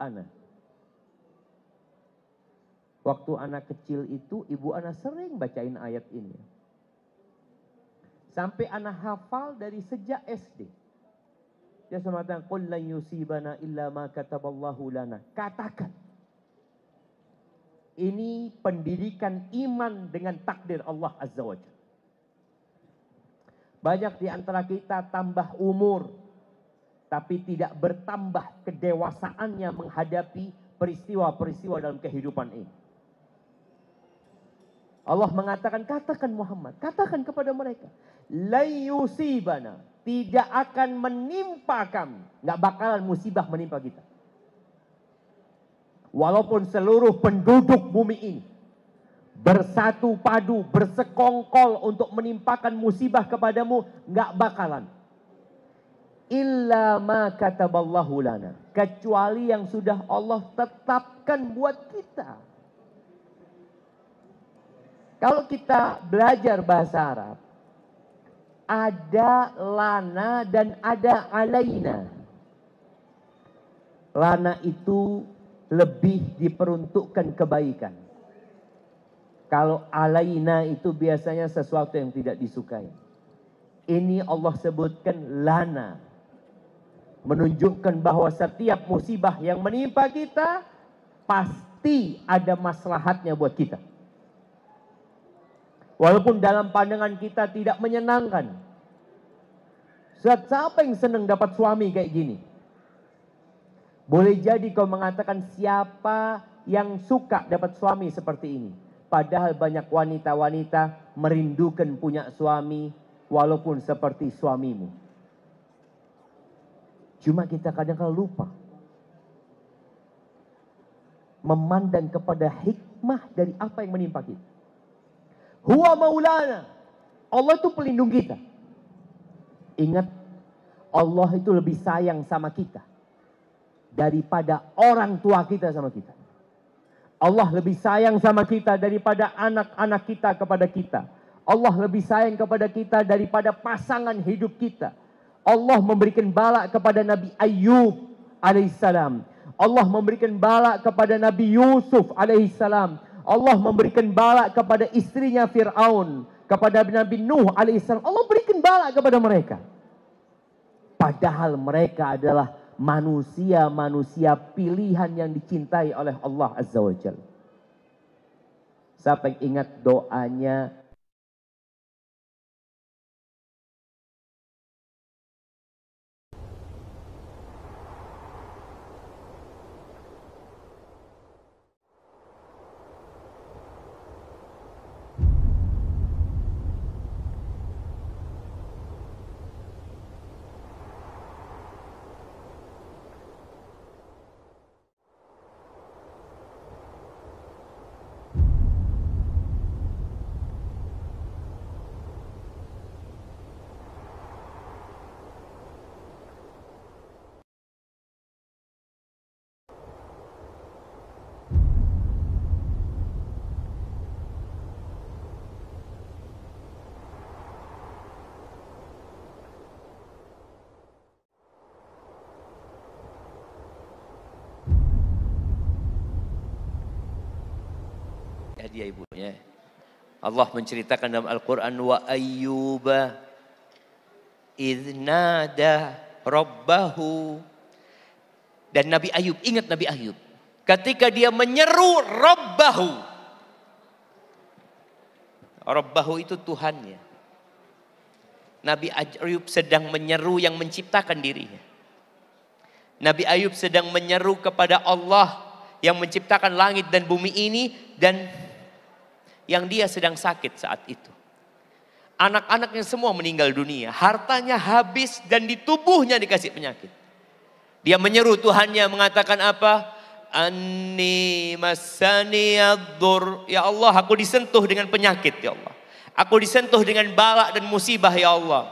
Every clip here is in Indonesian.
ana. Waktu anak kecil itu, ibu ana sering bacain ayat ini. Sampai anak hafal dari sejak SD. Dia mengatakan, "Qul lan yusibana illa ma kataballahu lana." Katakan. Ini pendidikan iman dengan takdir Allah Azza wa Jalla. Banyak di antara kita tambah umur, tapi tidak bertambah kedewasaannya menghadapi peristiwa-peristiwa dalam kehidupan ini. Allah mengatakan, katakan Muhammad, katakan kepada mereka, la yusibana, tidak akan menimpa kami, nggak bakalan musibah menimpa kita. Walaupun seluruh penduduk bumi ini bersatu padu, bersekongkol untuk menimpakan musibah kepadamu, nggak bakalan. Illa ma kataballahu lana, kecuali yang sudah Allah tetapkan buat kita. Kalau kita belajar bahasa Arab, ada lana dan ada alaina. Lana itu lebih diperuntukkan kebaikan. Kalau alaina itu biasanya sesuatu yang tidak disukai. Ini Allah sebutkan lana. Menunjukkan bahwa setiap musibah yang menimpa kita, pasti ada maslahatnya buat kita. Walaupun dalam pandangan kita tidak menyenangkan. Siapa yang senang dapat suami kayak gini? Boleh jadi kau mengatakan siapa yang suka dapat suami seperti ini. Padahal banyak wanita-wanita merindukan punya suami walaupun seperti suamimu. Cuma kita kadang-kadang lupa memandang kepada hikmah dari apa yang menimpa kita. Huwa maulana. Allah itu pelindung kita. Ingat, Allah itu lebih sayang sama kita daripada orang tua kita sama kita. Allah lebih sayang sama kita daripada anak-anak kita kepada kita. Allah lebih sayang kepada kita daripada pasangan hidup kita. Allah memberikan bala kepada Nabi Ayub alaihissalam. Allah memberikan bala kepada Nabi Yusuf alaihissalam. Allah memberikan bala kepada istrinya Fir'aun, kepada Nabi Nuh alaihissalam. Allah berikan bala kepada mereka. Padahal mereka adalah manusia-manusia pilihan yang dicintai oleh Allah Azza wa Jalla. Siapa yang ingat doanya dia ibunya. Allah menceritakan dalam Al-Quran, wa ayyuba idnada rabbahu. Dan Nabi Ayub, ingat Nabi Ayub, ketika dia menyeru rabbahu. Rabbahu itu Tuhannya. Nabi Ayub sedang menyeru yang menciptakan dirinya. Nabi Ayub sedang menyeru kepada Allah yang menciptakan langit dan bumi ini, dan yang dia sedang sakit saat itu. Anak-anaknya semua meninggal dunia, hartanya habis dan di tubuhnya dikasih penyakit. Dia menyeru Tuhannya mengatakan apa? Anni masani ad-dur. Ya Allah, aku disentuh dengan penyakit ya Allah. Aku disentuh dengan bala dan musibah ya Allah.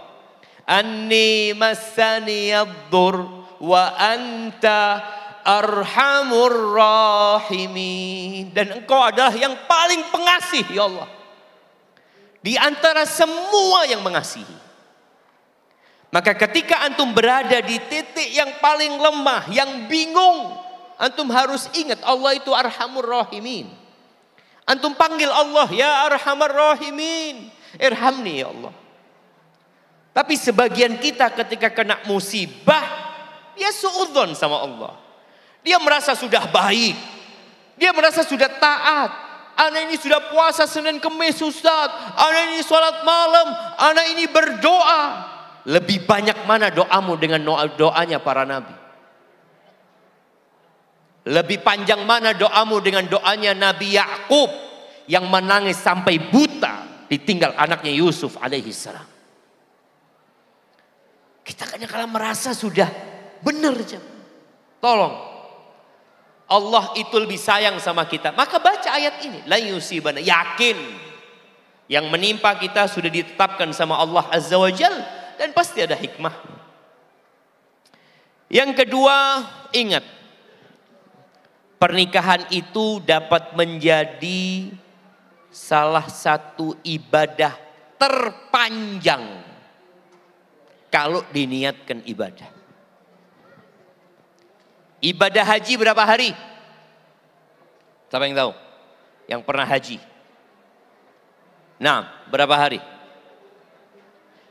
Anni masani ad-dur wa anta arhamur rahimin. Dan engkau adalah yang paling pengasih ya Allah, di antara semua yang mengasihi. Maka ketika antum berada di titik yang paling lemah, yang bingung, Antum harus ingat Allah itu Arhamur Rahimin. Antum panggil Allah, ya Arhamar Rahimin, irhamni ya Allah. Tapi sebagian kita ketika kena musibah, dia suudzon sama Allah. Dia merasa sudah baik. Dia merasa sudah taat. Anak ini sudah puasa Senin Kemis Ustaz. Anak ini sholat malam. Anak ini berdoa. Lebih banyak mana doamu dengan doanya para nabi? Lebih panjang mana doamu dengan doanya Nabi Yakub yang menangis sampai buta ditinggal anaknya Yusuf alaihi salam. Kita kadang-kadang merasa sudah benar jam. Tolong. Allah itu lebih sayang sama kita. Maka baca ayat ini. La yusibana. Yakin. Yang menimpa kita sudah ditetapkan sama Allah Azza wa Jal. Dan pasti ada hikmah. Yang kedua, ingat. Pernikahan itu dapat menjadi salah satu ibadah terpanjang kalau diniatkan ibadah. Ibadah haji berapa hari? Siapa yang tahu? Yang pernah haji. Nah, berapa hari?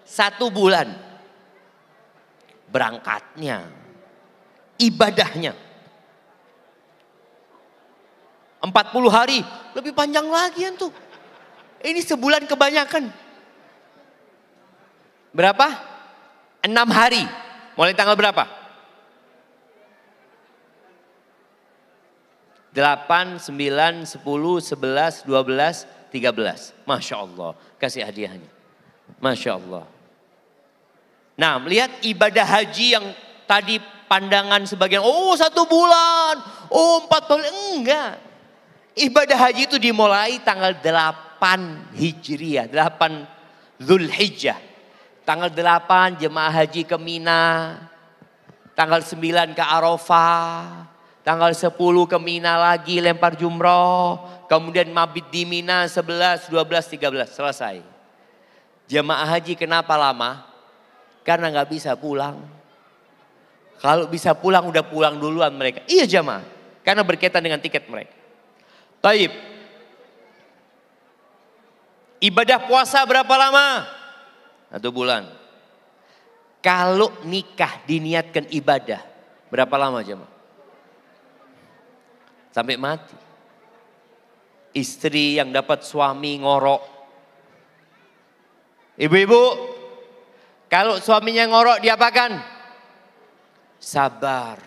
1 bulan. Berangkatnya. Ibadahnya. 40 hari. Lebih panjang lagi tuh. Ini sebulan kebanyakan. Berapa? 6 hari. Mulai tanggal berapa? 8, 9, 10, 11, 12, 13. Masya Allah. Kasih hadiahnya. Masya Allah. Nah, melihat ibadah haji yang tadi pandangan sebagian. Oh 1 bulan. Oh 4 bulan. Enggak. Ibadah haji itu dimulai tanggal 8 Hijriah. 8 Zulhijjah. Tanggal 8 jemaah haji ke Mina. Tanggal 9 ke Arafah. Tanggal 10 ke Mina lagi lempar jumroh. Kemudian mabit di Mina 11, 12, 13. Selesai. Jemaah haji kenapa lama? Karena gak bisa pulang. Kalau bisa pulang udah pulang duluan mereka. Iya jemaah. Karena berkaitan dengan tiket mereka. Taib. Ibadah puasa berapa lama? 1 bulan. Kalau nikah diniatkan ibadah. Berapa lama jemaah? Sampai mati. Istri yang dapat suami ngorok. Ibu-ibu, kalau suaminya ngorok diapakan? Sabar.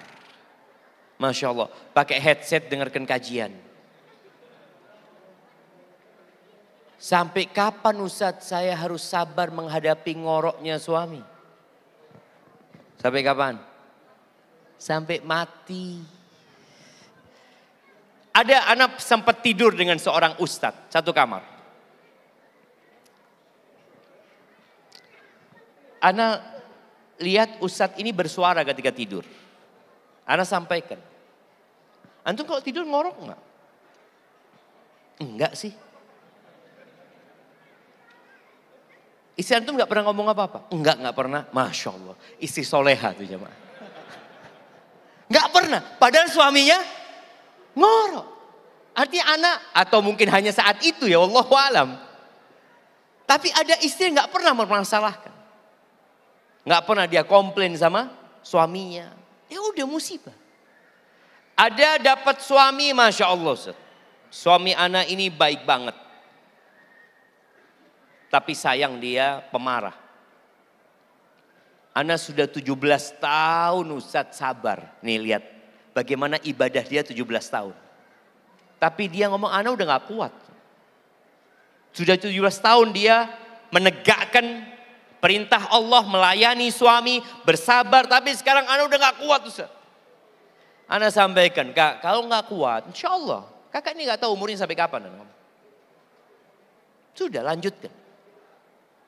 Masya Allah, pakai headset dengarkan kajian. Sampai kapan Ustadz saya harus sabar menghadapi ngoroknya suami? Sampai kapan? Sampai mati. Ada anak sempat tidur dengan seorang ustadz, satu kamar. Ana lihat ustadz ini bersuara ketika tidur. Ana sampaikan. Antum kalau tidur ngorok enggak? Enggak sih. Istri antum enggak pernah ngomong apa-apa? Enggak pernah. Masya Allah. Istri soleha tuh jemaah. Enggak pernah. Padahal suaminya ngorok. Artinya anak atau mungkin hanya saat itu ya wallahu alam. Tapi ada istri yang gak pernah mempermasalahkan. Gak pernah dia komplain sama suaminya. Ya udah musibah. Ada dapat suami Masya Allah Ustaz. Suami anak ini baik banget. Tapi sayang dia pemarah. Anak sudah 17 tahun Ustaz sabar. Nih lihat. Bagaimana ibadah dia 17 tahun. Tapi dia ngomong, Ana udah gak kuat. Sudah 17 tahun dia menegakkan perintah Allah, melayani suami, bersabar. Tapi sekarang Ana udah gak kuat Ustaz. Ana sampaikan, Kak kalau gak kuat, insya Allah. Kakak ini gak tahu umurnya sampai kapan. Sudah lanjutkan.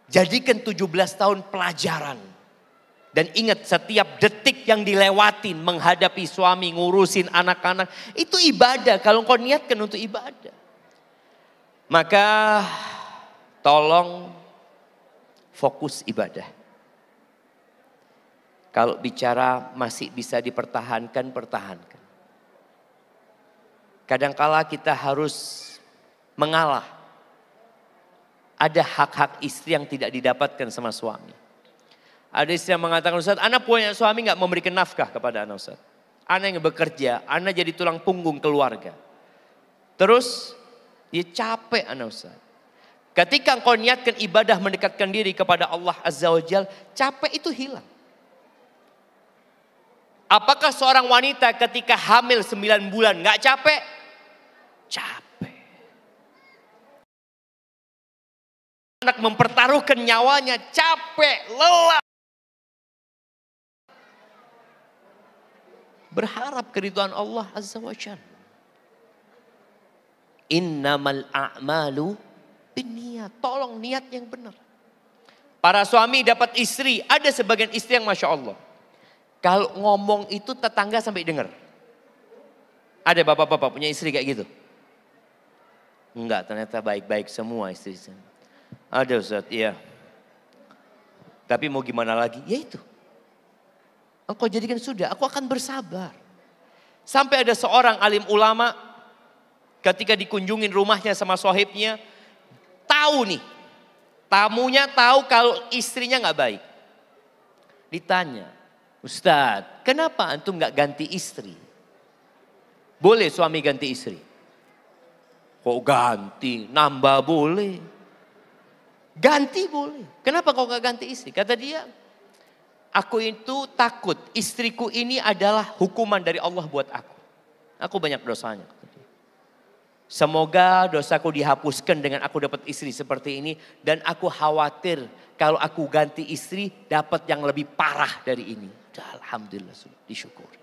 Jadikan 17 tahun pelajaran. Dan ingat setiap detik yang dilewatin menghadapi suami, ngurusin anak-anak. Itu ibadah kalau kau niatkan untuk ibadah. Maka tolong fokus ibadah. Kalau bicara masih bisa dipertahankan, pertahankan. Kadangkala kita harus mengalah. Ada hak-hak istri yang tidak didapatkan sama suami. Ada istri yang mengatakan, Ustaz, anak punya suami gak memberikan nafkah kepada anak Ustaz. Anak yang bekerja, anak jadi tulang punggung keluarga. Terus dia capek anak Ustaz. Ketika engkau niatkan ibadah mendekatkan diri kepada Allah Azza wa Jal, capek itu hilang. Apakah seorang wanita ketika hamil 9 bulan gak capek? Capek. Anak mempertaruhkan nyawanya, capek, lelah. Berharap keridhaan Allah Azza wa Jalla. Innamal a'malu binniyat. Tolong niat yang benar. Para suami dapat istri, ada sebagian istri yang Masya Allah. Kalau ngomong itu tetangga sampai dengar. Ada bapak-bapak punya istri kayak gitu? Enggak, ternyata baik-baik semua istri. Ada Ustaz, iya. Tapi mau gimana lagi? Ya itu. Engkau jadikan sudah, aku akan bersabar. Sampai ada seorang alim ulama ketika dikunjungin rumahnya sama sohibnya. Tahu nih, tamunya tahu kalau istrinya gak baik. Ditanya, Ustadz, kenapa antum gak ganti istri? Boleh suami ganti istri? Kok ganti? Nambah boleh. Ganti boleh. Kenapa kau gak ganti istri? Kata dia, aku itu takut istriku ini adalah hukuman dari Allah buat aku. Aku banyak dosanya. Semoga dosaku dihapuskan dengan aku dapat istri seperti ini. Dan aku khawatir kalau aku ganti istri dapat yang lebih parah dari ini. Alhamdulillah disyukuri.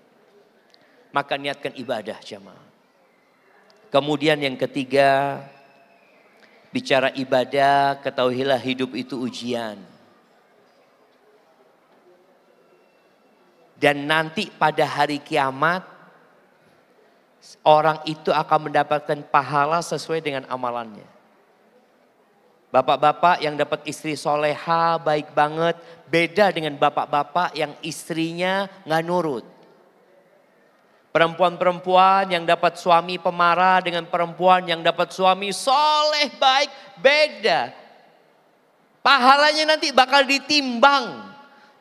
Maka niatkan ibadah jamaah. Kemudian yang ketiga, bicara ibadah, ketahuilah hidup itu ujian. Dan nanti pada hari kiamat, orang itu akan mendapatkan pahala sesuai dengan amalannya. Bapak-bapak yang dapat istri soleha, baik banget. Beda dengan bapak-bapak yang istrinya gak nurut. Perempuan-perempuan yang dapat suami pemarah dengan perempuan yang dapat suami soleh baik, beda. Pahalanya nanti bakal ditimbang.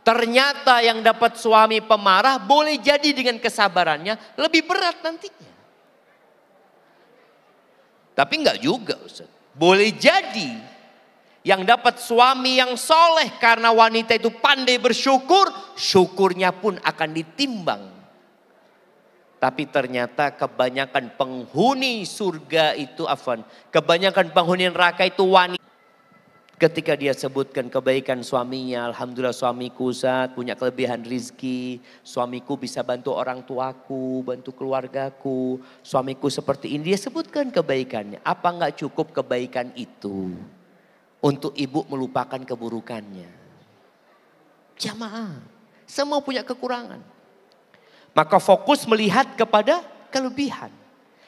Ternyata yang dapat suami pemarah boleh jadi dengan kesabarannya lebih berat nantinya. Tapi enggak juga Ustaz. Boleh jadi yang dapat suami yang soleh karena wanita itu pandai bersyukur, syukurnya pun akan ditimbang. Tapi ternyata kebanyakan penghuni surga itu kebanyakan penghuni neraka itu wanita. Ketika dia sebutkan kebaikan suaminya, alhamdulillah suamiku Ustaz punya kelebihan rizki, suamiku bisa bantu orang tuaku, bantu keluargaku, suamiku seperti ini. Dia sebutkan kebaikannya. Apa enggak cukup kebaikan itu untuk ibu melupakan keburukannya? Jamaah, semua punya kekurangan. Maka fokus melihat kepada kelebihan.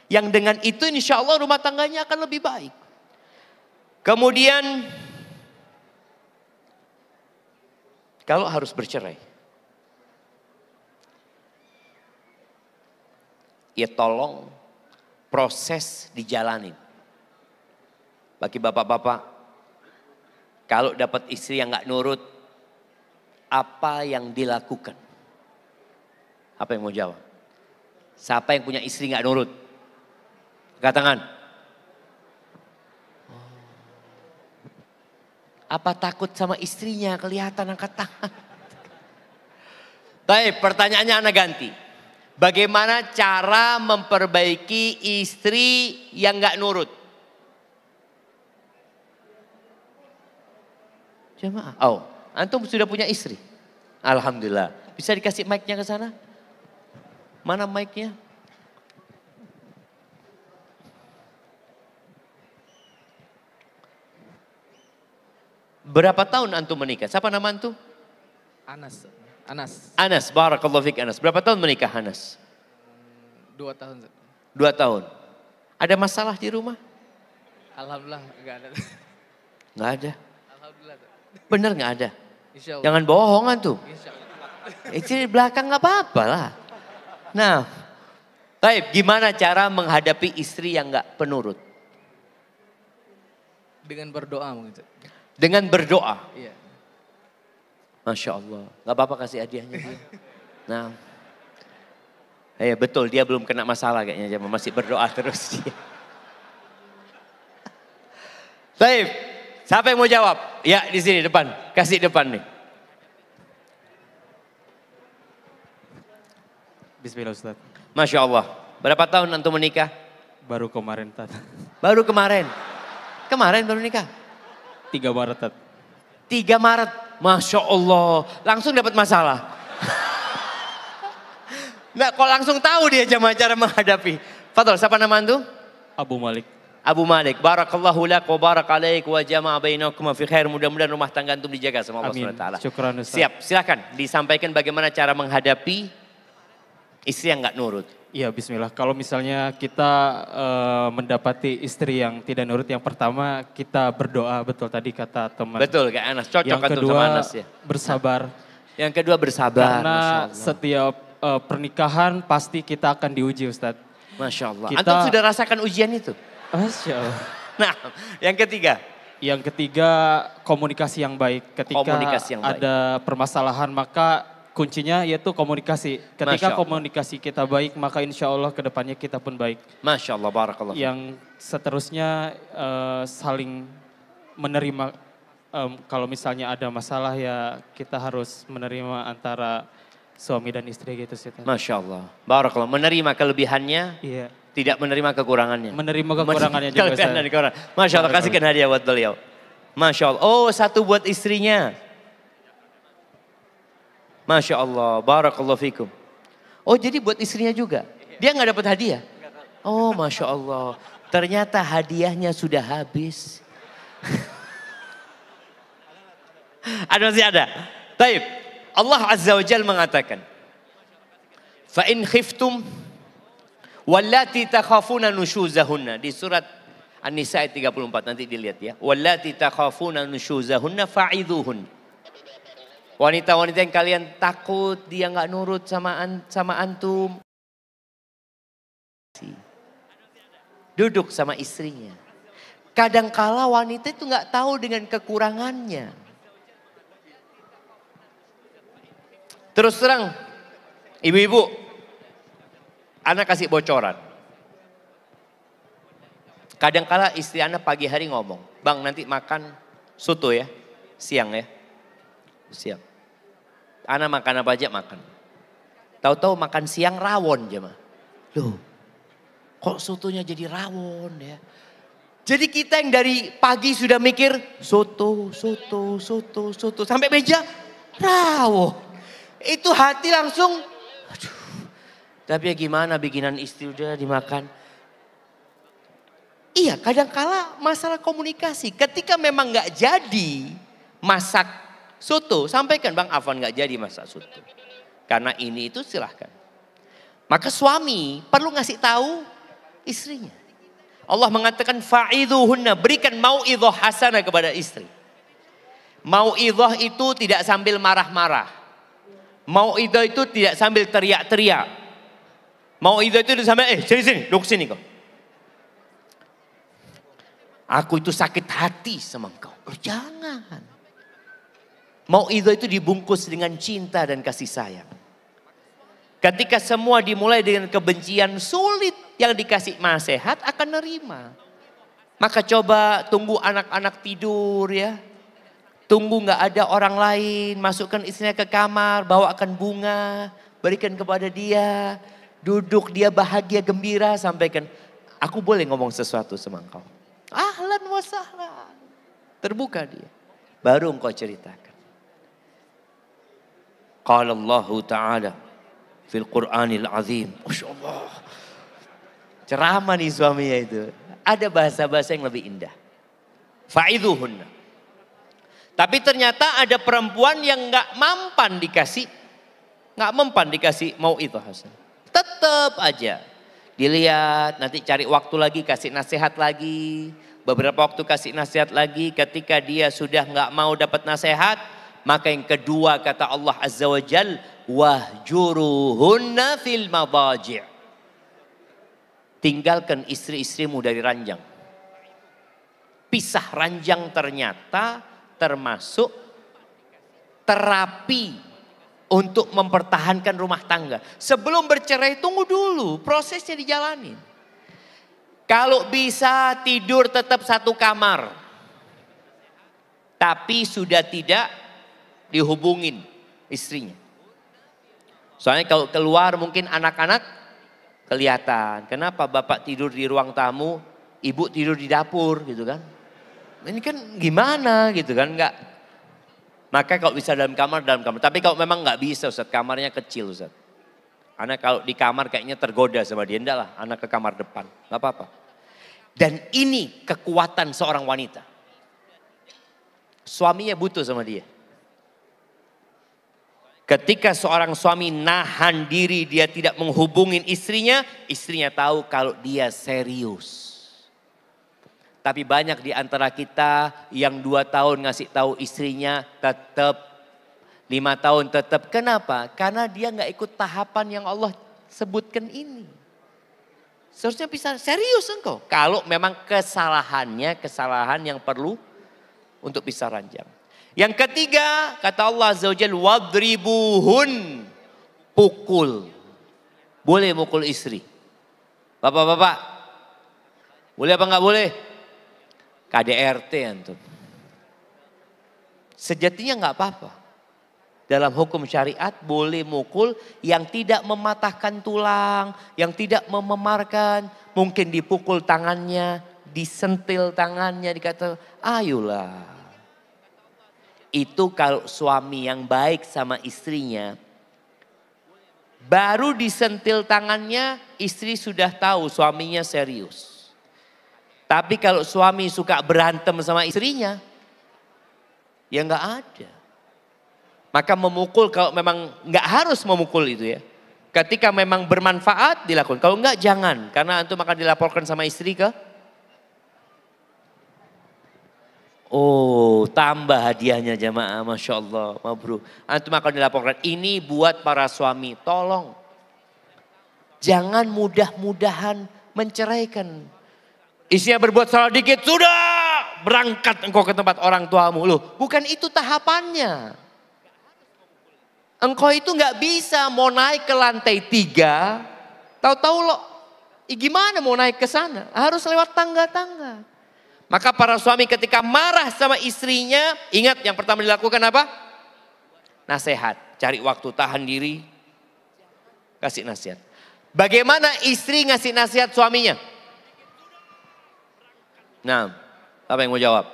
Yang dengan itu insya Allah rumah tangganya akan lebih baik. Kemudian kalau harus bercerai, ya tolong proses dijalanin. Bagi bapak-bapak, kalau dapat istri yang gak nurut, apa yang dilakukan? Apa yang mau jawab? Siapa yang punya istri gak nurut? Angkat tangan. Apa takut sama istrinya? Kelihatan angkat tangan. Baik, pertanyaannya anak ganti. Bagaimana cara memperbaiki istri yang gak nurut? Jemaah, antum sudah punya istri? Alhamdulillah. Bisa dikasih mic-nya ke sana? Mana mic-nya? Berapa tahun antum menikah? Siapa nama antum? Anas. Anas, barakallahu fik Anas. Berapa tahun menikah Anas? 2 tahun. 2 tahun. Ada masalah di rumah? Alhamdulillah enggak ada. Enggak ada. Alhamdulillah. Bener enggak ada? Insya Allah. Jangan bohong antum. Insya Allah. Istri di belakang enggak apa-apa lah. Nah, Taib, gimana cara menghadapi istri yang nggak penurut? Dengan berdoa mungkin. Ustaz. Dengan berdoa. Iya. Masya Allah. Gak apa-apa kasih hadiahnya dia. Nah. Betul, dia belum kena masalah kayaknya. Masih berdoa terus dia. Taib, siapa yang mau jawab? Ya di sini depan, kasih depan nih. Bismillah Ustaz. Masya Allah. Berapa tahun antum menikah? Baru kemarin Tat. Baru kemarin. Kemarin baru nikah? 3 Maret Tat. 3 Maret. Masya Allah. Langsung dapat masalah. Nah, kok langsung tahu dia cara menghadapi. Fadol, siapa nama antum? Abu Malik. Abu Malik, barakallahu lak wa barak alaik wa jama'a bainakum fi khair. Mudah-mudahan rumah tangga antum dijaga sama Allah Amin. SWT. Syukran Ustaz. Siap, silakan disampaikan bagaimana cara menghadapi istri yang nggak nurut. Iya bismillah. Kalau misalnya kita mendapati istri yang tidak nurut, yang pertama kita berdoa, betul tadi kata teman. Betul Kak Anas, cocok Yang antum kedua sama Anas ya. bersabar. Yang kedua bersabar. Karena Masya Allah. setiap pernikahan pasti kita akan diuji Ustaz. Masya Allah. Kita- Antum sudah rasakan ujian itu? Masya Allah. Nah, yang ketiga. Yang ketiga komunikasi yang baik. Ketika Komunikasi yang baik. ada permasalahan maka kuncinya yaitu komunikasi. Masya Ketika Allah. komunikasi kita baik maka insya Allah kedepannya kita pun baik. Masya Allah, barakallah. Yang seterusnya saling menerima. Kalau misalnya ada masalah ya kita harus menerima antara suami dan istri gitu sih. Masya Allah, barakallah. Menerima kelebihannya, Iya. tidak menerima kekurangannya. Menerima kekurangannya juga. Kelebihan Ustaz. dan kekurangan. Masya Allah, kasihkan hadiah buat beliau. Masya Allah. Oh, satu buat istrinya. Masya Allah, barakallahu fikum. Oh, jadi buat istrinya juga. Dia nggak dapat hadiah? Oh, Masya Allah. Ternyata hadiahnya sudah habis. Masih ada. Taib. Allah Azza wa Jal mengatakan. Fa in khiftum wallati takhafuna nusyuzahunna. Di surat An-Nisa ayat 34 nanti dilihat ya. Wallati takhafuna nusyuzahunna fa'idhuhun. Wanita-wanita yang kalian takut dia nggak nurut sama antum. Duduk sama istrinya. Kadangkala wanita itu nggak tahu dengan kekurangannya. Terus terang, ibu-ibu, anak kasih bocoran. Kadangkala istri anak pagi hari ngomong, bang nanti makan soto ya, siang ya. Siap. Anak makan apa aja makan. Tahu-tahu makan siang rawon jemaah. Loh, kok sotonya jadi rawon ya? Jadi kita yang dari pagi sudah mikir soto, sampai meja rawon. Itu hati langsung, aduh. Tapi ya gimana bikinan istri udah dimakan. Iya, kadangkala masalah komunikasi. Ketika memang nggak jadi masak soto, sampaikan Bang Afwan nggak jadi masak soto. Karena ini itu silahkan. Maka suami perlu ngasih tahu istrinya. Allah mengatakan fa'idhuhunna, berikan mau'idhah hasanah kepada istri. Mau'idhah itu tidak sambil marah-marah. Mau'idhah itu tidak sambil teriak-teriak. Mau'idhah itu sambil sini, duduk sini kau. Aku itu sakit hati sama engkau. Oh, jangan. Mau'idhah itu dibungkus dengan cinta dan kasih sayang. Ketika semua dimulai dengan kebencian, sulit yang dikasih nasihat akan nerima. Maka coba tunggu anak-anak tidur ya. Tunggu nggak ada orang lain, masukkan istrinya ke kamar, bawakan bunga, berikan kepada dia. Duduk dia bahagia, gembira, sampaikan, aku boleh ngomong sesuatu sama engkau. Ahlan wa sahlan. Terbuka dia. Baru engkau ceritakan. Qala Allah Ta'ala fil Qur'anil Azim. Masya Allah. Ceramah nih suaminya itu. Ada bahasa-bahasa yang lebih indah. Fa'idhuhunna. Tapi ternyata ada perempuan yang nggak mempan dikasih mau'idhah hasan. Tetap aja dilihat, nanti cari waktu lagi kasih nasihat lagi. Beberapa waktu kasih nasihat lagi, ketika dia sudah nggak mau dapat nasihat, maka yang kedua kata Allah Azza wa Jal, wahjuruhunna fil madaji'. tinggalkan istri-istrimu dari ranjang. Pisah ranjang ternyata termasuk terapi untuk mempertahankan rumah tangga. Sebelum bercerai tunggu dulu, prosesnya dijalanin. Kalau bisa tidur tetap satu kamar. Tapi sudah tidak dihubungin istrinya. Soalnya kalau keluar mungkin anak-anak kelihatan. Kenapa bapak tidur di ruang tamu, ibu tidur di dapur gitu kan. Ini kan gimana gitu kan, enggak. Maka kalau bisa dalam kamar. Tapi kalau memang enggak bisa Ustaz, kamarnya kecil Ustaz. Anak kalau di kamar kayaknya tergoda sama dia, enggak lah anak ke kamar depan, enggak apa-apa. Dan ini kekuatan seorang wanita. Suaminya butuh sama dia. Ketika seorang suami nahan diri, dia tidak menghubungin istrinya, istrinya tahu kalau dia serius. Tapi banyak di antara kita yang 2 tahun ngasih tahu istrinya tetap, 5 tahun tetap. Kenapa? Karena dia nggak ikut tahapan yang Allah sebutkan ini. Seharusnya bisa serius engkau. Kalau memang kesalahannya kesalahan yang perlu untuk bisa ranjang. Yang ketiga, kata Allah Azza wa Jalla, wadribuhun, pukul. Boleh mukul istri. Bapak-bapak, boleh apa enggak boleh? KDRT antum. Sejatinya enggak apa-apa. Dalam hukum syariat boleh mukul yang tidak mematahkan tulang, yang tidak mememarkan. Mungkin dipukul tangannya, disentil tangannya, dikata ayolah. Itu kalau suami yang baik sama istrinya, baru disentil tangannya, istri sudah tahu suaminya serius. Tapi kalau suami suka berantem sama istrinya, ya nggak ada. Maka memukul kalau memang nggak harus memukul itu ya. Ketika memang bermanfaat dilakukan. Kalau nggak jangan, karena antum akan dilaporkan sama istri ke. Oh, tambah hadiahnya jamaah, masya Allah, mabrur. Antum akan dilaporkan. Ini buat para suami, tolong jangan mudah-mudahan menceraikan. Istrinya berbuat salah dikit, sudah berangkat engkau ke tempat orang tuamu. Loh, bukan itu tahapannya. Engkau itu nggak bisa mau naik ke lantai 3, tahu-tahu lo, gimana mau naik ke sana? Harus lewat tangga-tangga. Maka para suami ketika marah sama istrinya, ingat yang pertama dilakukan apa? Nasihat, cari waktu, tahan diri, kasih nasihat. Bagaimana istri ngasih nasihat suaminya? Nah, apa yang mau jawab?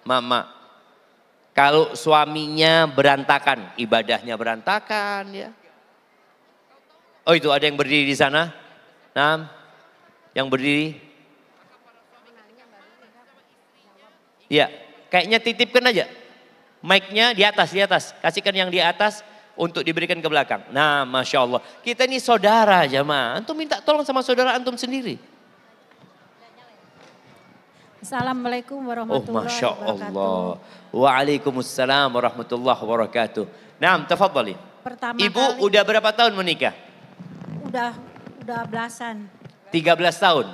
Mama, kalau suaminya berantakan, ibadahnya berantakan ya. Oh itu ada yang berdiri di sana? Nah, yang berdiri? Ya, kayaknya titipkan aja. Mic-nya di atas. Kasihkan yang di atas untuk diberikan ke belakang. Nah, Masya Allah. Kita ini saudara jamaah. Antum minta tolong sama saudara antum sendiri. Assalamualaikum warahmatullahi Masya wabarakatuh. Allah. Waalaikumsalam warahmatullahi wabarakatuh. Nah, tafadhali. Pertama Ibu kali, udah berapa tahun menikah? udah belasan. 13 tahun.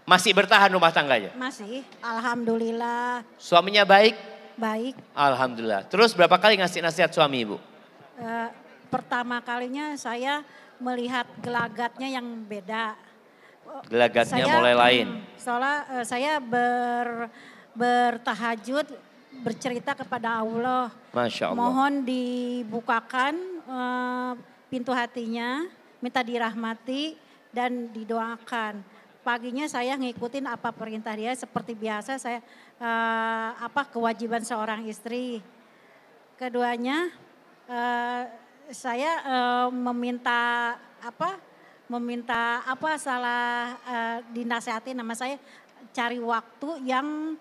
Masih bertahan rumah tangganya? Masih, alhamdulillah Suaminya baik? baik. Alhamdulillah. Terus berapa kali ngasih nasihat suami ibu? Pertama kalinya saya melihat gelagatnya yang beda. Gelagatnya mulai lain. Soalnya saya bertahajud, bercerita kepada Allah. Masya Allah. Mohon dibukakan pintu hatinya, minta dirahmati dan didoakan. Paginya saya ngikutin apa perintah dia, seperti biasa saya kewajiban seorang istri. Keduanya saya meminta dinasehati nama saya, cari waktu yang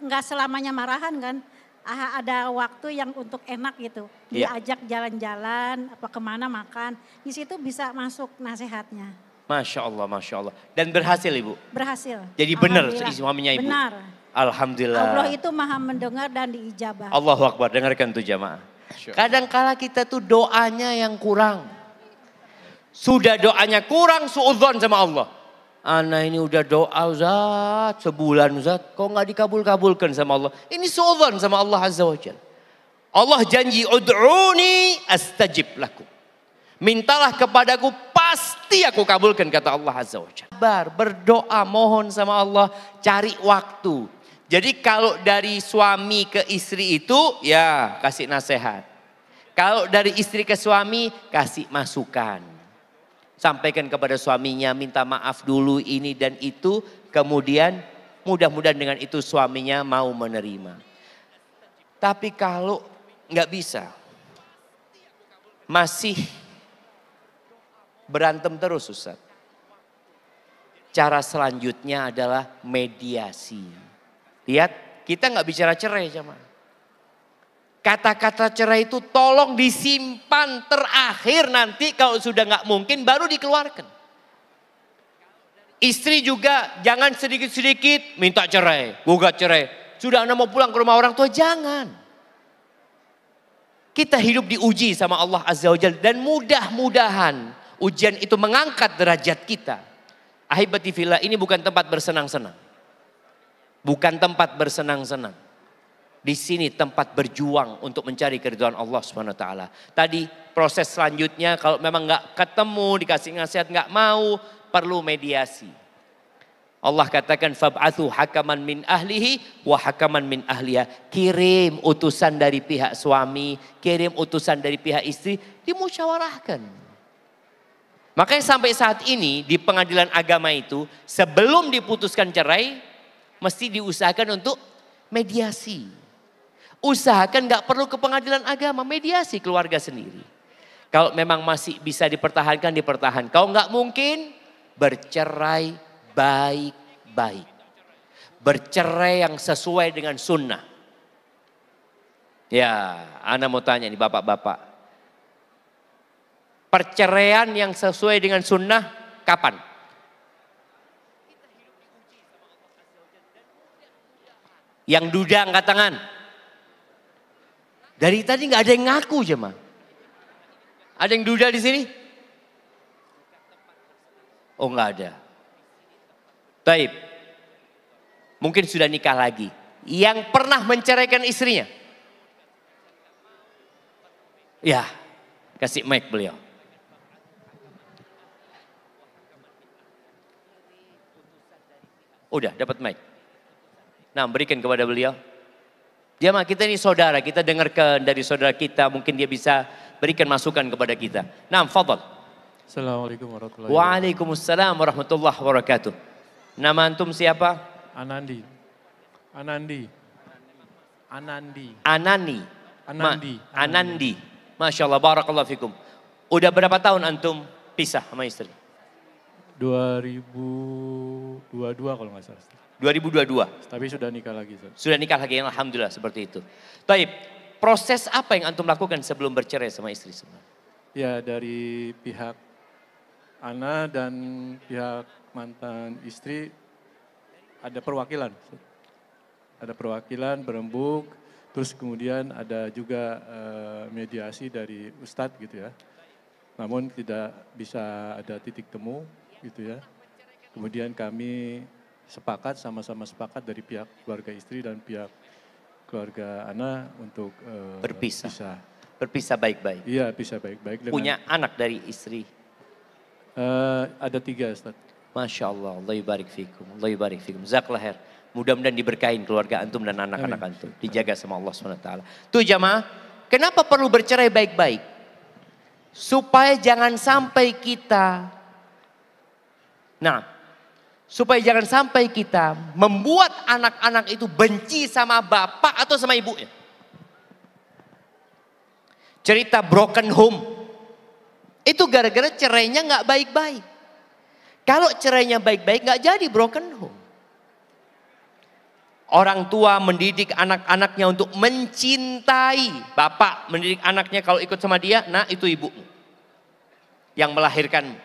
nggak selamanya marahan kan. Ada waktu yang untuk enak gitu. Diajak jalan-jalan, kemana makan. Di situ bisa masuk nasihatnya. Masya Allah, Masya Allah. Dan berhasil ibu? Berhasil. Jadi benar suaminya ibu? Benar. Alhamdulillah. Allah itu maha mendengar dan diijabah. Allahu Akbar, dengarkan tuh jamaah. Kadang-kala kita tuh doanya yang kurang. Sudah doanya kurang, suudzon sama Allah. Ana ini udah doa Ustaz, sebulan Ustaz, kok nggak dikabul-kabulkan sama Allah. Ini suudzon sama Allah Azza wa Jalla. Allah janji, ud'uni astajib lakum. Mintalah kepadaku, pasti aku kabulkan, kata Allah Azza wa Jalla. Sabar, berdoa, mohon sama Allah, cari waktu. Jadi kalau dari suami ke istri itu, ya kasih nasihat. Kalau dari istri ke suami, kasih masukan. Sampaikan kepada suaminya, minta maaf dulu ini dan itu. Kemudian mudah-mudahan dengan itu suaminya mau menerima. Tapi kalau nggak bisa, masih berantem terus Ustaz. Cara selanjutnya adalah mediasi. Lihat, kita nggak bicara cerai jemaah. Kata-kata cerai itu tolong disimpan terakhir, nanti kalau sudah nggak mungkin baru dikeluarkan. Istri juga jangan sedikit-sedikit minta cerai, gugat cerai. Sudah Anda mau pulang ke rumah orang tua, jangan. Kita hidup diuji sama Allah Azza wa Jalla dan mudah-mudahan ujian itu mengangkat derajat kita. Ahibati fillah, ini bukan tempat bersenang-senang. Bukan tempat bersenang-senang. Di sini tempat berjuang untuk mencari keridhaan Allah Subhanahu wa taala. Tadi proses selanjutnya kalau memang nggak ketemu, dikasih nasihat nggak mau, perlu mediasi. Allah katakan fab'athu hakaman min ahlihi wa hakaman min ahliha. Kirim utusan dari pihak suami, kirim utusan dari pihak istri, dimusyawarahkan. Makanya sampai saat ini di pengadilan agama itu sebelum diputuskan cerai mesti diusahakan untuk mediasi. Usahakan gak perlu ke pengadilan agama, mediasi keluarga sendiri. Kalau memang masih bisa dipertahankan, dipertahankan. Kalau gak mungkin, bercerai baik-baik. Bercerai yang sesuai dengan sunnah. Ya, Ana mau tanya nih bapak-bapak. Perceraian yang sesuai dengan sunnah kapan? Yang duda angkat tangan. Dari tadi nggak ada yang ngaku jemaah. Ada yang duda di sini? Oh nggak ada. Taib. Mungkin sudah nikah lagi. Yang pernah menceraikan istrinya? Ya, kasih mic beliau. Udah dapat mic. Nah berikan kepada beliau. Jemaah kita ini saudara, kita dengarkan dari saudara kita, mungkin dia bisa berikan masukan kepada kita. Nah, fadhal. Assalamualaikum warahmatullahi wabarakatuh. Waalaikumsalam warahmatullahi wabarakatuh. Nama antum siapa? Anandi. Anandi. Anandi. Anani. Anandi. Anandi. Masya Allah, barakallahu fikum. Udah berapa tahun antum pisah sama istri? 2022 kalau nggak salah. 2022. Tapi sudah nikah lagi. Sudah nikah lagi, alhamdulillah seperti itu. Taib, proses apa yang antum lakukan sebelum bercerai sama istri semua? Ya dari pihak Ana dan pihak mantan istri ada perwakilan. Ada perwakilan berembuk, terus kemudian ada juga mediasi dari Ustadz gitu ya. Namun tidak bisa ada titik temu gitu ya. Kemudian kami sepakat, sama-sama sepakat dari pihak keluarga istri dan pihak keluarga Ana untuk berpisah. Berpisah baik-baik. Iya, pisah baik-baik. Punya anak dari istri? Ada 3 Ustaz. Masya Allah, Allah yubarik fikum, Allah yubarik fikum. Jazakallah khair. Mudah-mudahan diberkahin keluarga antum dan anak-anak antum. Dijaga sama Allah SWT. Tuh jamaah, kenapa perlu bercerai baik-baik? Supaya jangan sampai kita, supaya jangan sampai kita membuat anak-anak itu benci sama bapak atau sama ibunya. Cerita broken home. Itu gara-gara cerainya gak baik-baik. Kalau cerainya baik-baik gak jadi broken home. Orang tua mendidik anak-anaknya untuk mencintai. Bapak mendidik anaknya kalau ikut sama dia, nah itu ibumu. Yang melahirkanmu.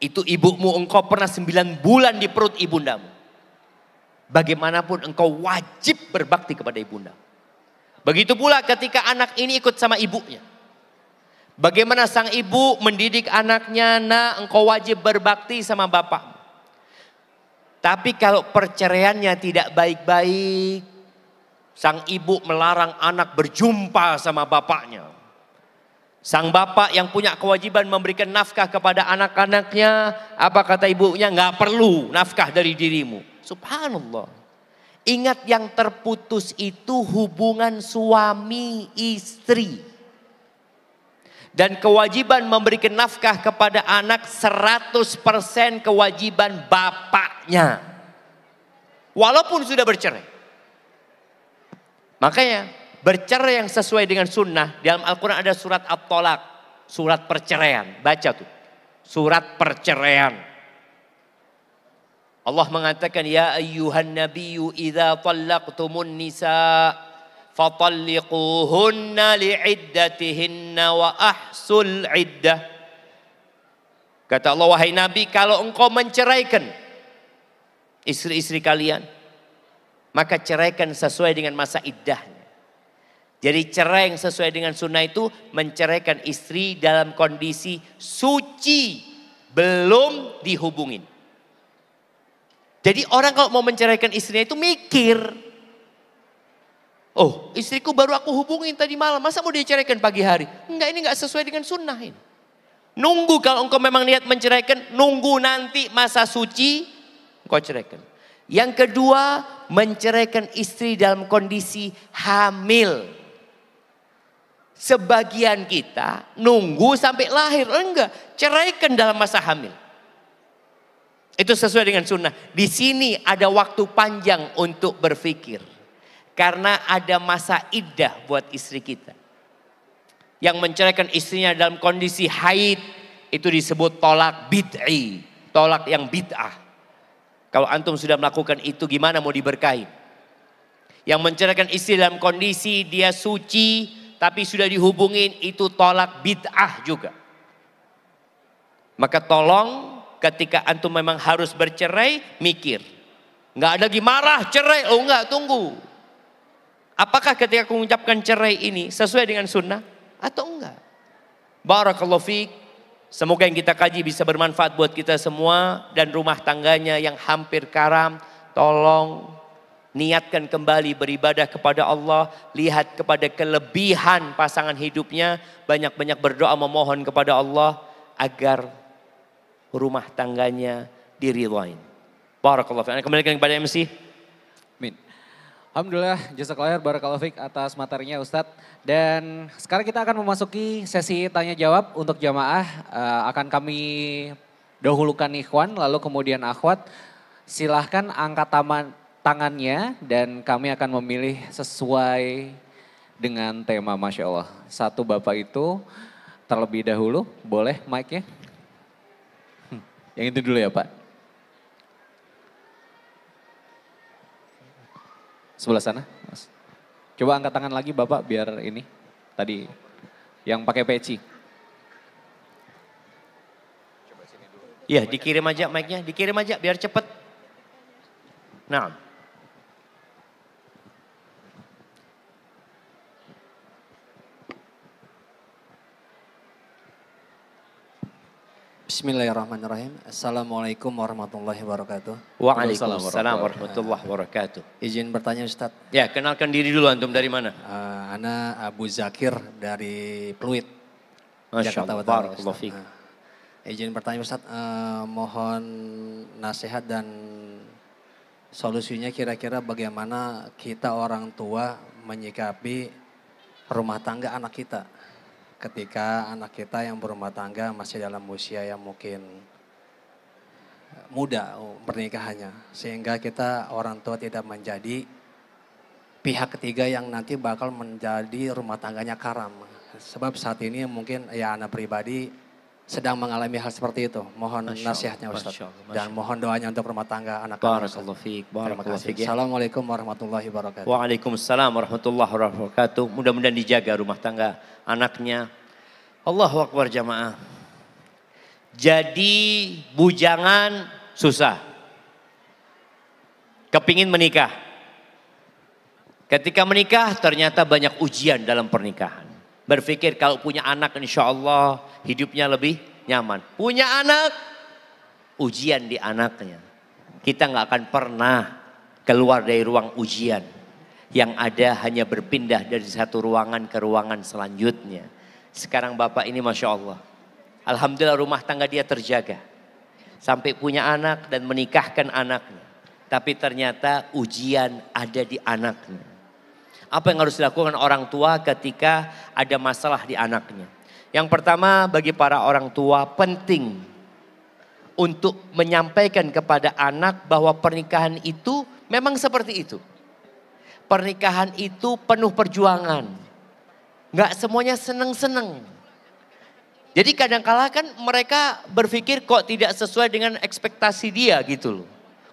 Itu ibumu, engkau pernah 9 bulan di perut ibundamu. Bagaimanapun engkau wajib berbakti kepada ibunda. Begitu pula ketika anak ini ikut sama ibunya. Bagaimana sang ibu mendidik anaknya, nah engkau wajib berbakti sama bapak. Tapi kalau perceraiannya tidak baik-baik, sang ibu melarang anak berjumpa sama bapaknya. Sang bapak yang punya kewajiban memberikan nafkah kepada anak-anaknya, apa kata ibunya? Nggak perlu nafkah dari dirimu. Subhanallah. Ingat, yang terputus itu hubungan suami istri. Dan kewajiban memberikan nafkah kepada anak 100% kewajiban bapaknya. Walaupun sudah bercerai. Makanya bercerai yang sesuai dengan sunnah. Dalam Al-Quran ada surat At-Tolak. Surat perceraian. Baca tuh. Surat perceraian. Allah mengatakan, ya ayyuhan nabiyyu idza tallaqtumun nisa' fatalliquhunna li'iddatihinna wa ahsul iddah. Kata Allah, wahai Nabi, kalau engkau menceraikan istri-istri kalian, maka ceraikan sesuai dengan masa iddahnya. Jadi cerai yang sesuai dengan sunnah itu menceraikan istri dalam kondisi suci, belum dihubungin. Jadi orang kalau mau menceraikan istrinya itu mikir, oh, istriku baru aku hubungin tadi malam, masa mau diceraikan pagi hari? Enggak, ini enggak sesuai dengan sunnah ini. Nunggu, kalau engkau memang niat menceraikan, nunggu nanti masa suci, engkau ceraikan. Yang kedua, menceraikan istri dalam kondisi hamil. Sebagian kita nunggu sampai lahir, enggak, ceraikan dalam masa hamil. Itu sesuai dengan sunnah. Di sini ada waktu panjang untuk berpikir. Karena ada masa iddah buat istri kita. Yang menceraikan istrinya dalam kondisi haid, itu disebut tolak bid'i. Tolak yang bid'ah. Kalau antum sudah melakukan itu, gimana mau diberkahi? Yang menceraikan istri dalam kondisi dia suci, tapi sudah dihubungin, itu tolak bid'ah juga. Maka tolong ketika antum memang harus bercerai, mikir. Nggak ada lagi marah, cerai. Oh enggak, tunggu. Apakah ketika aku mengucapkan cerai ini sesuai dengan sunnah atau enggak? Barakallahu fiik. Semoga yang kita kaji bisa bermanfaat buat kita semua. Dan rumah tangganya yang hampir karam, tolong niatkan kembali beribadah kepada Allah. Lihat kepada kelebihan pasangan hidupnya. Banyak-banyak berdoa memohon kepada Allah agar rumah tangganya diridhain. Barakallahu fiik. Kembalikan kepada MC. Amin. Alhamdulillah, jazakallahu khair, barakallahu fiik atas materinya Ustadz. Dan sekarang kita akan memasuki sesi tanya jawab untuk jamaah. Akan kami dahulukan ikhwan, lalu kemudian akhwat. Silahkan angkat tangannya dan kami akan memilih sesuai dengan tema, Masya Allah. Satu bapak itu terlebih dahulu, boleh mic-nya? Yang itu dulu ya Pak. Sebelah sana. Mas. Coba angkat tangan lagi Bapak biar ini. Tadi yang pakai peci. Iya, dikirim aja mic-nya, dikirim aja biar cepet. Nah. Bismillahirrahmanirrahim. Assalamualaikum warahmatullahi wabarakatuh. Waalaikumsalam warahmatullahi wabarakatuh. Izin bertanya Ustadz. Ya, kenalkan diri dulu, antum dari mana? Ana Abu Zakir dari Pluit. Masya Allah, barakallahu fiik. Izin bertanya Ustadz, mohon nasihat dan solusinya kira-kira bagaimana kita orang tua menyikapi rumah tangga anak kita. Ketika anak kita yang berumah tangga masih dalam usia yang mungkin muda pernikahannya. Sehingga kita orang tua tidak menjadi pihak ketiga yang nanti bakal menjadi rumah tangganya karam. Sebab saat ini mungkin ya anak pribadi sedang mengalami hal seperti itu. Mohon nasihatnya Ustaz. Dan mohon doanya untuk rumah tangga anak kita. Barakallahu fiik. Barakallahu fiik. Assalamualaikum warahmatullahi wabarakatuh. Waalaikumsalam warahmatullahi wabarakatuh. Mudah-mudahan dijaga rumah tangga anaknya. Allahu Akbar jamaah. Jadi bujangan susah. Kepingin menikah. Ketika menikah ternyata banyak ujian dalam pernikahan. Berpikir kalau punya anak insya Allah hidupnya lebih nyaman. Punya anak, ujian di anaknya. kita nggak akan pernah keluar dari ruang ujian. Yang ada hanya berpindah dari satu ruangan ke ruangan selanjutnya. Sekarang Bapak ini Masya Allah. Alhamdulillah rumah tangga dia terjaga. Sampai punya anak dan menikahkan anaknya. Tapi ternyata ujian ada di anaknya. Apa yang harus dilakukan orang tua ketika ada masalah di anaknya? Yang pertama bagi para orang tua penting untuk menyampaikan kepada anak bahwa pernikahan itu memang seperti itu. Pernikahan itu penuh perjuangan. Nggak semuanya seneng-seneng. Jadi kadang-kala kan mereka berpikir kok tidak sesuai dengan ekspektasi dia gitu loh.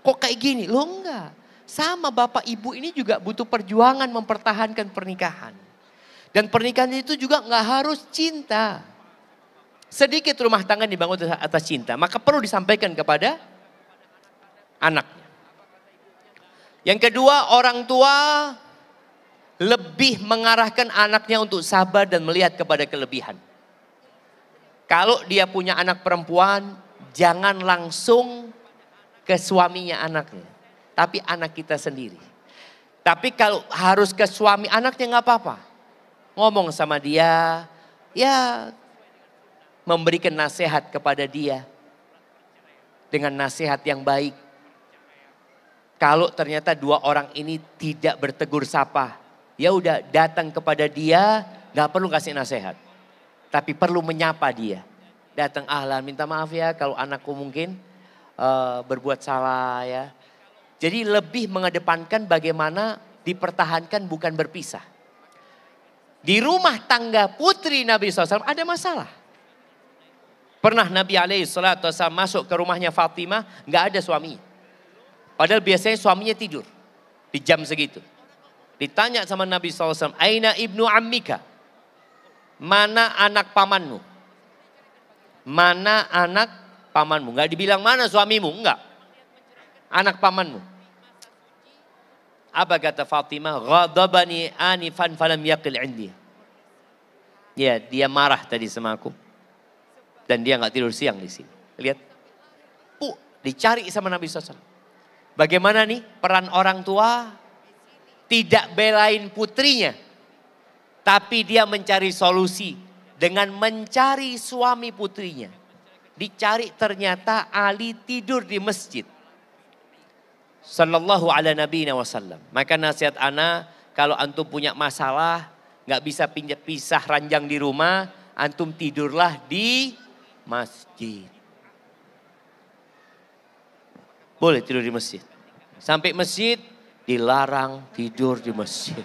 Kok kayak gini? Loh enggak. Sama bapak ibu ini juga butuh perjuangan mempertahankan pernikahan. Dan pernikahan itu juga nggak harus cinta. Sedikit rumah tangga dibangun atas cinta. Maka perlu disampaikan kepada anaknya. Yang kedua, orang tua lebih mengarahkan anaknya untuk sabar dan melihat kepada kelebihan. Kalau dia punya anak perempuan, jangan langsung ke suaminya anaknya. Tapi anak kita sendiri. Tapi kalau harus ke suami anaknya nggak apa-apa. Ngomong sama dia, ya memberikan nasihat kepada dia. Dengan nasihat yang baik. Kalau ternyata dua orang ini tidak bertegur sapa, ya udah datang kepada dia, nggak perlu kasih nasihat, tapi perlu menyapa dia. Datang ahlan, minta maaf ya kalau anakku mungkin berbuat salah ya. Jadi lebih mengedepankan bagaimana dipertahankan bukan berpisah. Di rumah tangga putri Nabi SAW ada masalah. Pernah Nabi SAW masuk ke rumahnya Fatimah, nggak ada suaminya. Padahal biasanya suaminya tidur di jam segitu. Ditanya sama Nabi SAW, Aina ibnu ammika? Mana anak pamanmu? Mana anak pamanmu? Nggak dibilang mana suamimu, enggak. Anak pamanmu. Apa kata Fatimah? Ghadabani anifan falam yaqil indi. Ya, dia marah tadi sama aku. Dan dia nggak tidur siang di sini. Lihat. Dicari sama Nabi SAW. Bagaimana nih peran orang tua? Tidak belain putrinya. Tapi dia mencari solusi. Dengan mencari suami putrinya. Dicari ternyata Ali tidur di masjid. Sallallahu ala nabiyina wasallam. Maka nasihat ana, kalau antum punya masalah, nggak bisa pisah ranjang di rumah, antum tidurlah di masjid. Boleh tidur di masjid. Sampai masjid dilarang tidur di masjid.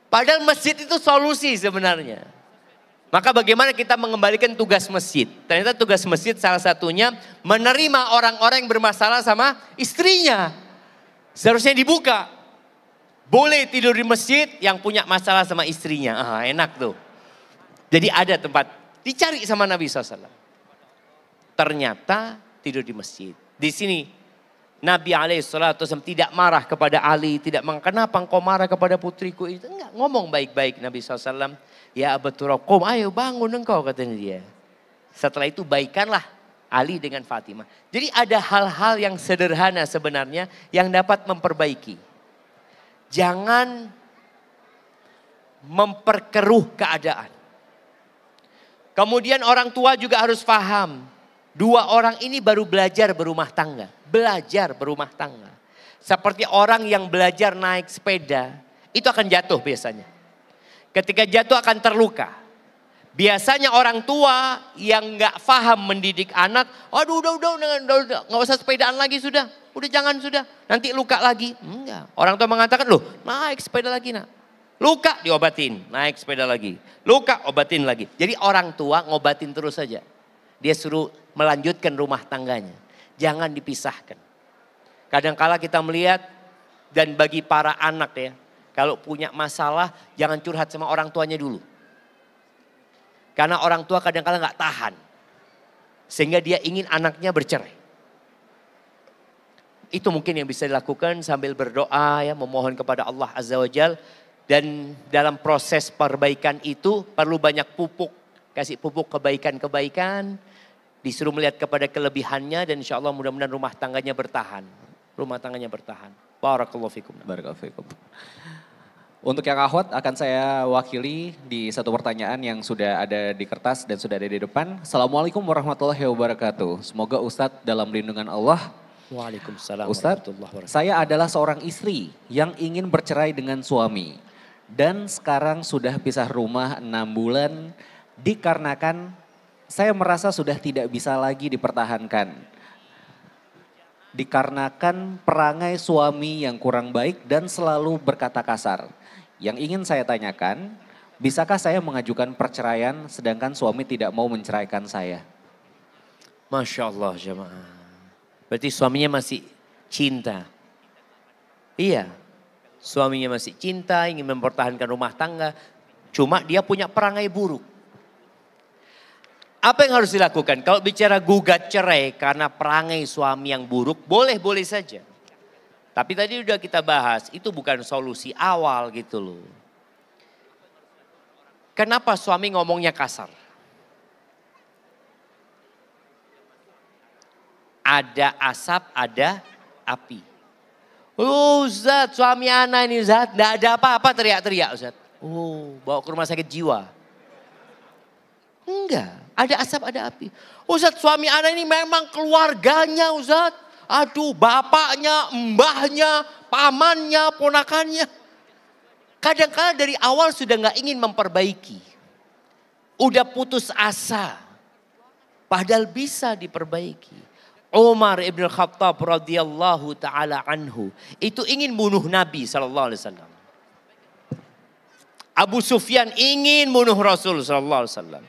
Padahal masjid itu solusi sebenarnya. Maka bagaimana kita mengembalikan tugas masjid? Ternyata tugas masjid salah satunya menerima orang-orang yang bermasalah sama istrinya. Seharusnya dibuka. Boleh tidur di masjid yang punya masalah sama istrinya. Enak tuh. Jadi ada tempat. Dicari sama Nabi SAW. Ternyata tidur di masjid. Di sini Nabi SAW tidak marah kepada Ali. Tidak kenapa engkau marah kepada putriku itu. Enggak, ngomong baik-baik Nabi SAW. Ya Abaturakum, ayo bangun engkau katanya dia. Setelah itu baikanlah Ali dengan Fatimah. Jadi ada hal-hal yang sederhana sebenarnya yang dapat memperbaiki. Jangan memperkeruh keadaan. Kemudian orang tua juga harus paham. Dua orang ini baru belajar berumah tangga. Belajar berumah tangga. Seperti orang yang belajar naik sepeda. Itu akan jatuh biasanya. Ketika jatuh akan terluka. Biasanya orang tua yang nggak paham mendidik anak. Aduh udah nggak usah sepedaan lagi sudah. Udah jangan sudah. Nanti luka lagi. Enggak. Orang tua mengatakan loh naik sepeda lagi nak. Luka diobatin. Naik sepeda lagi. Luka obatin lagi. Jadi orang tua ngobatin terus saja. Dia suruh melanjutkan rumah tangganya. Jangan dipisahkan. Kadangkala kita melihat dan bagi para anak ya. Kalau punya masalah jangan curhat sama orang tuanya dulu. Karena orang tua kadang-kala nggak tahan. Sehingga dia ingin anaknya bercerai. Itu mungkin yang bisa dilakukan sambil berdoa ya. Memohon kepada Allah Azza wa Jal. Dan dalam proses perbaikan itu perlu banyak pupuk. Kasih pupuk kebaikan-kebaikan. Disuruh melihat kepada kelebihannya dan insya Allah mudah-mudahan rumah tangganya bertahan. Rumah tangganya bertahan. Barakallahu fikum. Barakallahu fikum. Untuk yang akhwat akan saya wakili di satu pertanyaan yang sudah ada di kertas dan sudah ada di depan. Assalamualaikum warahmatullahi wabarakatuh. Semoga Ustadz dalam lindungan Allah. Waalaikumsalam Ustadz, warahmatullahi wabarakatuh. saya adalah seorang istri yang ingin bercerai dengan suami. Dan sekarang sudah pisah rumah 6 bulan dikarenakan saya merasa sudah tidak bisa lagi dipertahankan. Dikarenakan perangai suami yang kurang baik dan selalu berkata kasar. Yang ingin saya tanyakan, bisakah saya mengajukan perceraian sedangkan suami tidak mau menceraikan saya? Masya Allah jemaah. Berarti suaminya masih cinta. Iya, suaminya masih cinta, ingin mempertahankan rumah tangga. Cuma dia punya perangai buruk. Apa yang harus dilakukan? Kalau bicara gugat cerai karena perangai suami yang buruk, boleh-boleh saja. Tapi tadi udah kita bahas, itu bukan solusi awal gitu loh. Kenapa suami ngomongnya kasar? Ada asap, ada api. Ustaz, suami anak ini Ustaz, enggak ada apa-apa teriak-teriak Ustaz. Oh, bawa ke rumah sakit jiwa. Enggak, ada asap, ada api. Ustaz, suami anak ini memang keluarganya Ustaz. Aduh, bapaknya, mbahnya, pamannya, ponakannya. Kadang-kadang dari awal sudah nggak ingin memperbaiki. Udah putus asa. Padahal bisa diperbaiki. Umar ibn Khattab radhiyallahu ta'ala anhu. Itu ingin bunuh Nabi SAW. Abu Sufyan ingin bunuh Rasul SAW.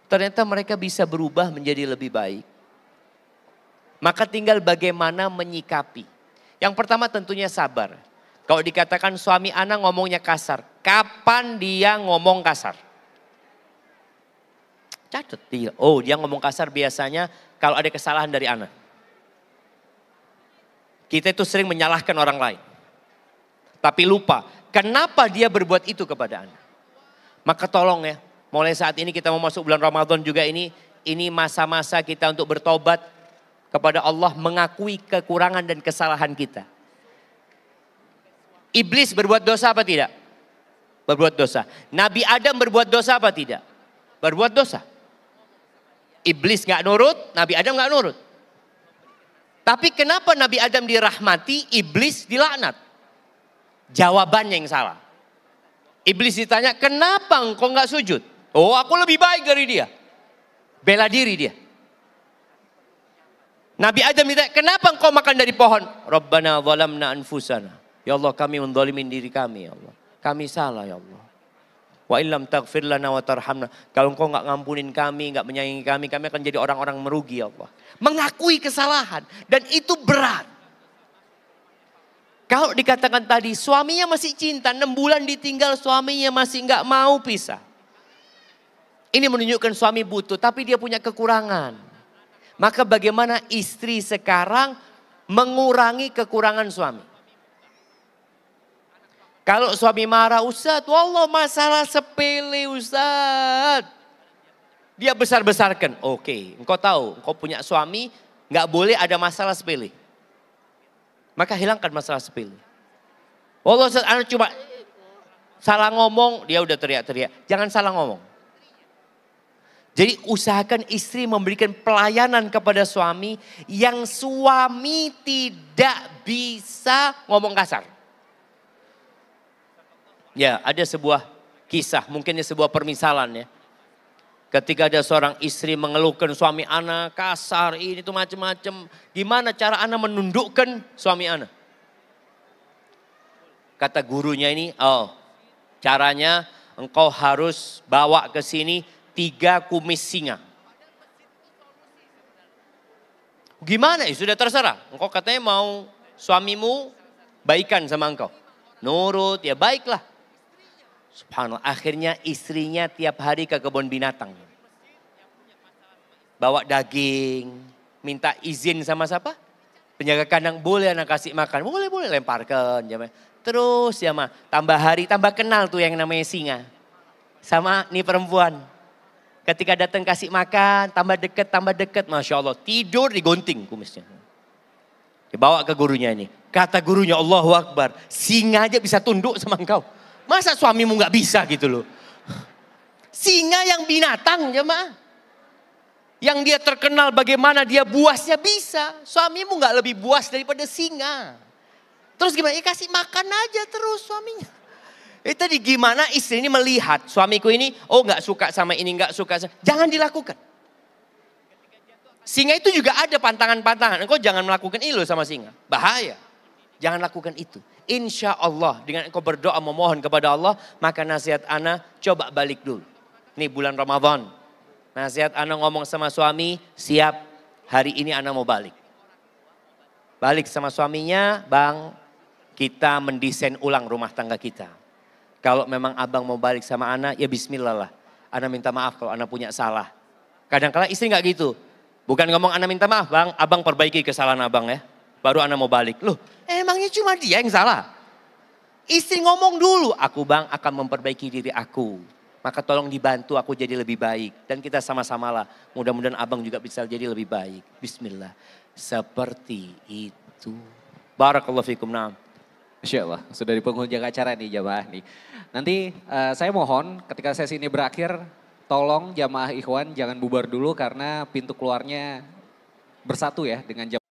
Ternyata mereka bisa berubah menjadi lebih baik. Maka tinggal bagaimana menyikapi. Yang pertama tentunya sabar. Kalau dikatakan suami anak ngomongnya kasar. Kapan dia ngomong kasar? Catat. Oh, dia ngomong kasar biasanya kalau ada kesalahan dari anak. Kita itu sering menyalahkan orang lain. Tapi lupa, kenapa dia berbuat itu kepada anak? Maka tolong ya, mulai saat ini kita mau masuk bulan Ramadan juga ini masa-masa kita untuk bertobat kepada Allah, mengakui kekurangan dan kesalahan kita. Iblis berbuat dosa apa tidak? Berbuat dosa. Nabi Adam berbuat dosa apa tidak? Berbuat dosa. Iblis gak nurut, Nabi Adam gak nurut. Tapi kenapa Nabi Adam dirahmati, Iblis dilaknat? Jawabannya yang salah. Iblis ditanya, kenapa engkau gak sujud? Oh, aku lebih baik dari dia. Bela diri dia. Nabi Adam ditanya, kenapa engkau makan dari pohon? Rabbana zalamna anfusana. Ya Allah, kami menzalimin diri kami ya Allah. Kami salah ya Allah. Wa illam taghfir lana wa tarhamna. Kalau engkau enggak ngampunin kami, enggak menyayangi kami akan jadi orang-orang merugi ya Allah. Mengakui kesalahan dan itu berat. Kalau dikatakan tadi suaminya masih cinta, 6 bulan ditinggal suaminya masih enggak mau pisah. Ini menunjukkan suami butuh tapi dia punya kekurangan. Maka bagaimana istri sekarang mengurangi kekurangan suami? Kalau suami marah, Ustaz, wallah masalah sepele Ustaz. Dia besar-besarkan. Oke, engkau tahu, engkau punya suami, nggak boleh ada masalah sepele. Maka hilangkan masalah sepele. Wallah Ustaz, anak cuma salah ngomong, dia udah teriak-teriak. Jangan salah ngomong. Jadi usahakan istri memberikan pelayanan kepada suami yang suami tidak bisa ngomong kasar. Ya, ada sebuah kisah, mungkin sebuah permisalan ya. Ketika ada seorang istri mengeluhkan suami anak kasar, ini tuh macam-macam. Gimana cara anak menundukkan suami anak? Kata gurunya ini, oh caranya engkau harus bawa ke sini 3 kumis singa. Gimana ya sudah terserah. Engkau katanya mau suamimu baikan sama engkau. Nurut ya baiklah. Subhanallah akhirnya istrinya tiap hari ke kebun binatang. Bawa daging. Minta izin sama siapa? Penjaga kandang boleh anak kasih makan. Boleh lemparkan. Terus ya mah tambah hari tambah kenal tuh yang namanya singa. Sama nih perempuan. Ketika datang kasih makan, tambah deket. Masya Allah, tidur digunting kumisnya. Dibawa ke gurunya ini. Kata gurunya, Allahu Akbar, singa aja bisa tunduk sama engkau. Masa suamimu gak bisa gitu loh. Singa yang binatang jemaah. Yang dia terkenal bagaimana dia buasnya bisa. Suamimu gak lebih buas daripada singa. Terus gimana? Ya kasih makan aja terus suaminya. Itu tadi gimana istri ini melihat suamiku ini, oh gak suka sama ini, gak suka. Jangan dilakukan. Singa itu juga ada pantangan-pantangan. Engkau jangan melakukan itu sama singa. Bahaya. Jangan lakukan itu. Insya Allah dengan engkau berdoa memohon kepada Allah, maka nasihat ana coba balik dulu. Ini bulan Ramadan. Nasihat ana ngomong sama suami, siap hari ini ana mau balik. Balik sama suaminya, bang kita mendesain ulang rumah tangga kita. Kalau memang abang mau balik sama ana, ya bismillah lah. Ana minta maaf kalau ana punya salah. Kadang-kadang istri gak gitu. Bukan ngomong ana minta maaf bang, abang perbaiki kesalahan abang ya. Baru ana mau balik. Loh emangnya cuma dia yang salah? Istri ngomong dulu, aku bang akan memperbaiki diri aku. Maka tolong dibantu aku jadi lebih baik. Dan kita sama-samalah. Mudah-mudahan abang juga bisa jadi lebih baik. Bismillah. Seperti itu. Barakallahu fikum na'am. Masya Allah, sudah di penghujung acara nih jamaah nih. Nanti saya mohon ketika sesi ini berakhir, tolong jamaah ikhwan jangan bubar dulu karena pintu keluarnya bersatu ya dengan jamaah.